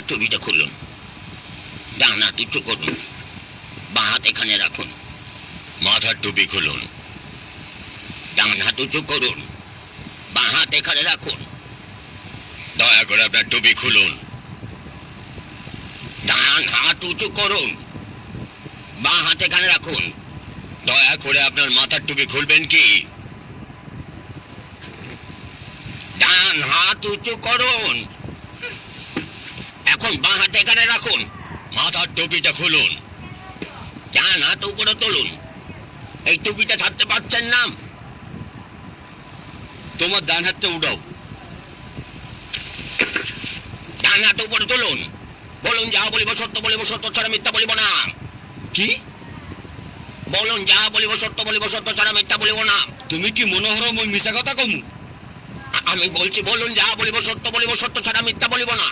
টুপিটা খুলুন, ডান হাত উঁচু করুন, বাঁ হাত এখানে রাখুন। মাথার টুপি খুলুন, ডান হাত উঁচু করুন, বাঁ হাত এখানে রাখুন। দয়া করে আপনার টুপি খুলুন, ডান হাত উঁচু করুন, বাঁ হাত এখানে রাখুন। দয়া করে আপনার মাথার টুপি খুলবেন কি? ডান হাত উঁচু করুন, এখন বাঁ হাত এখানে রাখুন। মাথার টুপিটা খুলুন, ডান হাত উপরে তুলুন। এই টুপিটা থাকতে পারছেন না? তোমার ডান হাতটা উঠাও, ডান হাত উপরে তুলুন। বলুন যাহা বলিব সত্য বলিব, সত্য ছাড়া মিথ্যা বলিব না। কি বলুন? যাহা বলিব সত্য বলিব, সত্য ছাড়া মিথ্যা বলিব না। তুমি কি মনে হলো মই মিছা কথা কমু? আমি বলছি বলুন যাহা বলিব সত্য বলিব, সত্য ছাড়া মিথ্যা বলিব না।